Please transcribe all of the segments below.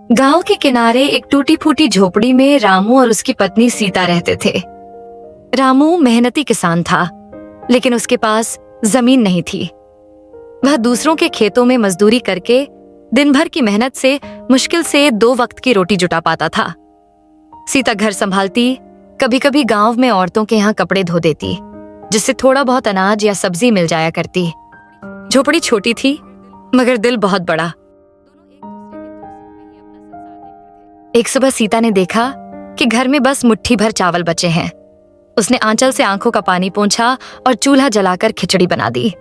गांव के किनारे एक टूटी फूटी झोपड़ी में रामू और उसकी पत्नी सीता रहते थे। रामू मेहनती किसान था, लेकिन उसके पास जमीन नहीं थी। वह दूसरों के खेतों में मजदूरी करके दिन भर की मेहनत से मुश्किल से 2 वक्त की रोटी जुटा पाता था। सीता घर संभालती, कभी कभी गांव में औरतों के यहाँ कपड़े धो देती, जिससे थोड़ा बहुत अनाज या सब्जी मिल जाया करती। झोपड़ी छोटी थी, मगर दिल बहुत बड़ा। एक सुबह सीता ने देखा कि घर में बस मुट्ठी भर चावल बचे हैं। उसने आंचल से आंखों का पानी पोंछा और चूल्हा जलाकर खिचड़ी बना दी।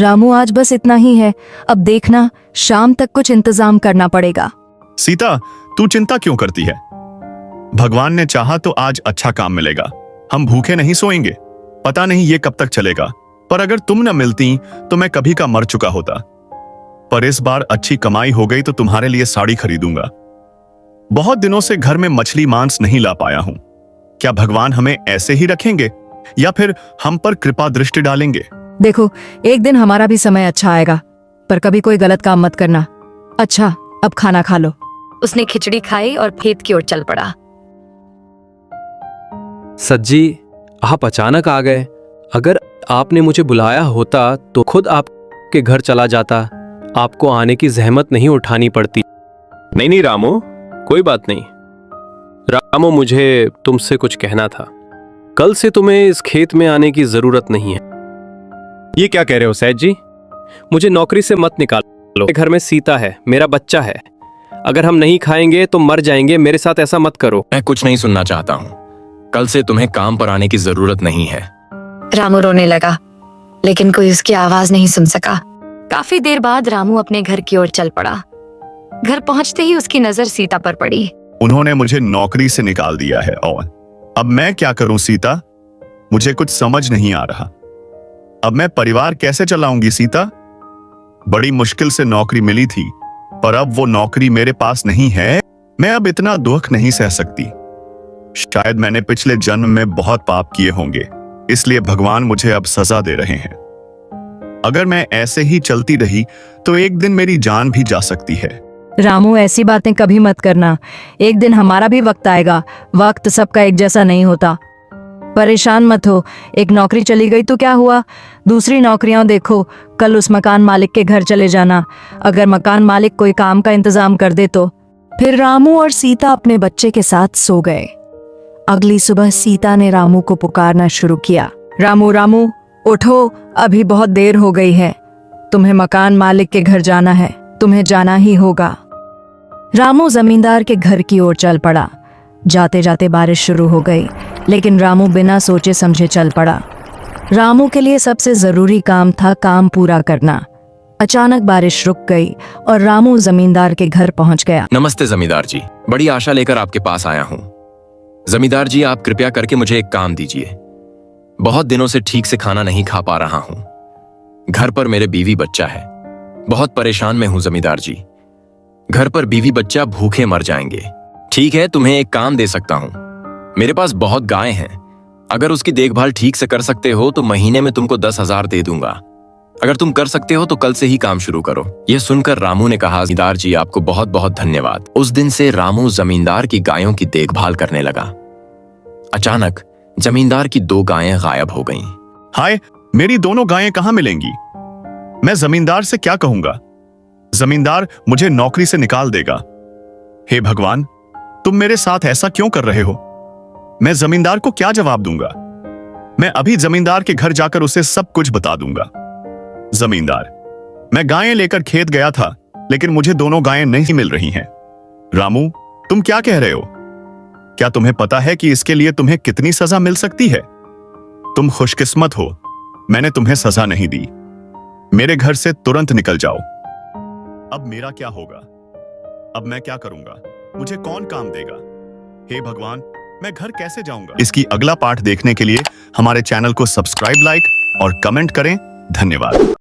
रामू, आज बस इतना ही है, अब देखना शाम तक कुछ इंतजाम करना पड़ेगा। सीता, तू चिंता क्यों करती है? भगवान ने चाहा तो आज अच्छा काम मिलेगा। हम भूखे नहीं सोएंगे। पता नहीं ये कब तक चलेगा, पर अगर तुम न मिलती तो मैं कभी का मर चुका होता। पर इस बार अच्छी कमाई हो गई तो तुम्हारे लिए साड़ी खरीदूंगा। बहुत दिनों से घर में मछली मांस नहीं ला पाया हूं। क्या भगवान हमें ऐसे ही रखेंगे या फिर हम पर कृपा दृष्टि डालेंगे? देखो, एक दिन हमारा भी समय अच्छा आएगा, पर कभी कोई गलत काम मत करना। अच्छा, अब खाना खा लो। उसने खिचड़ी खाई और खेत की ओर चल पड़ा। सज्जी, आप अचानक आ गए। अगर आपने मुझे बुलाया होता तो खुद आपके घर चला जाता। आपको आने की जहमत नहीं उठानी पड़ती। नहीं रामू, कोई बात नहीं। रामू, मुझे तुमसे कुछ कहना था। कल से तुम्हें इस खेत में आने की जरूरत नहीं है। ये क्या कह रहे हो सेठ जी? मुझे नौकरी से मत निकालो। घर में सीता है, मेरा बच्चा है। अगर हम नहीं खाएंगे तो मर जाएंगे। मेरे साथ ऐसा मत करो। मैं कुछ नहीं सुनना चाहता हूँ। कल से तुम्हें काम पर आने की जरूरत नहीं है। रामू रोने लगा, लेकिन कोई उसकी आवाज नहीं सुन सका। काफी देर बाद रामू अपने घर की ओर चल पड़ा। घर पहुंचते ही उसकी नजर सीता पर पड़ी। उन्होंने मुझे नौकरी से निकाल दिया है और अब मैं क्या करूं सीता? मुझे कुछ समझ नहीं आ रहा। अब मैं परिवार कैसे चलाऊंगी सीता? बड़ी मुश्किल से नौकरी मिली थी, पर अब वो नौकरी मेरे पास नहीं है। मैं अब इतना दुख नहीं सह सकती। शायद मैंने पिछले जन्म में बहुत पाप किए होंगे, इसलिए भगवान मुझे अब सजा दे रहे हैं। अगर मैं ऐसे ही चलती रही तो एक दिन मेरी जान भी जा सकती है। रामू, ऐसी बातें कभी मत करना। एक दिन हमारा भी वक्त आएगा। वक्त सबका एक जैसा नहीं होता। परेशान मत हो। एक नौकरी चली गई तो क्या हुआ, दूसरी नौकरियां देखो। कल उस मकान मालिक के घर चले जाना। अगर मकान मालिक कोई काम का इंतजाम कर दे तो। फिर रामू और सीता अपने बच्चे के साथ सो गए। अगली सुबह सीता ने रामू को पुकारना शुरू किया। रामू, रामू, उठो, अभी बहुत देर हो गई है। तुम्हें मकान मालिक के घर जाना है, तुम्हें जाना ही होगा। रामू जमींदार के घर की ओर चल पड़ा। जाते जाते बारिश शुरू हो गई, लेकिन रामू बिना सोचे समझे चल पड़ा। रामू के लिए सबसे जरूरी काम था काम पूरा करना। अचानक बारिश रुक गई और रामू जमींदार के घर पहुंच गया। नमस्ते जमींदार जी, बड़ी आशा लेकर आपके पास आया हूँ। जमींदार जी, आप कृपया करके मुझे एक काम दीजिए। बहुत दिनों से ठीक से खाना नहीं खा पा रहा हूँ। घर पर मेरे बीवी बच्चा है। बहुत परेशान में हूँ जमींदार जी। घर पर बीवी बच्चा भूखे मर जाएंगे। ठीक है, तुम्हें एक काम दे सकता हूँ। मेरे पास बहुत गाय हैं। अगर उसकी देखभाल ठीक से कर सकते हो तो महीने में तुमको 10,000 दे दूंगा। अगर तुम कर सकते हो तो कल से ही काम शुरू करो। यह सुनकर रामू ने कहा, जमींदार जी, आपको बहुत बहुत धन्यवाद। उस दिन से रामू जमींदार की गायों की देखभाल करने लगा। अचानक जमींदार की 2 गायें गायब हो गईं। हाय, मेरी दोनों गायें कहां मिलेंगी? मैं जमींदार से क्या कहूंगा? जमींदार मुझे नौकरी से निकाल देगा। हे भगवान, तुम मेरे साथ ऐसा क्यों कर रहे हो? मैं जमींदार को क्या जवाब दूंगा? मैं अभी जमींदार के घर जाकर उसे सब कुछ बता दूंगा। जमींदार, मैं गायें लेकर खेत गया था, लेकिन मुझे दोनों गायें नहीं मिल रही हैं। रामू, तुम क्या कह रहे हो? क्या तुम्हें पता है कि इसके लिए तुम्हें कितनी सजा मिल सकती है? तुम खुशकिस्मत हो, मैंने तुम्हें सजा नहीं दी। मेरे घर से तुरंत निकल जाओ। अब मेरा क्या होगा? अब मैं क्या करूंगा? मुझे कौन काम देगा? हे भगवान, मैं घर कैसे जाऊंगा? इसकी अगला पार्ट देखने के लिए हमारे चैनल को सब्सक्राइब, लाइक और कमेंट करें। धन्यवाद।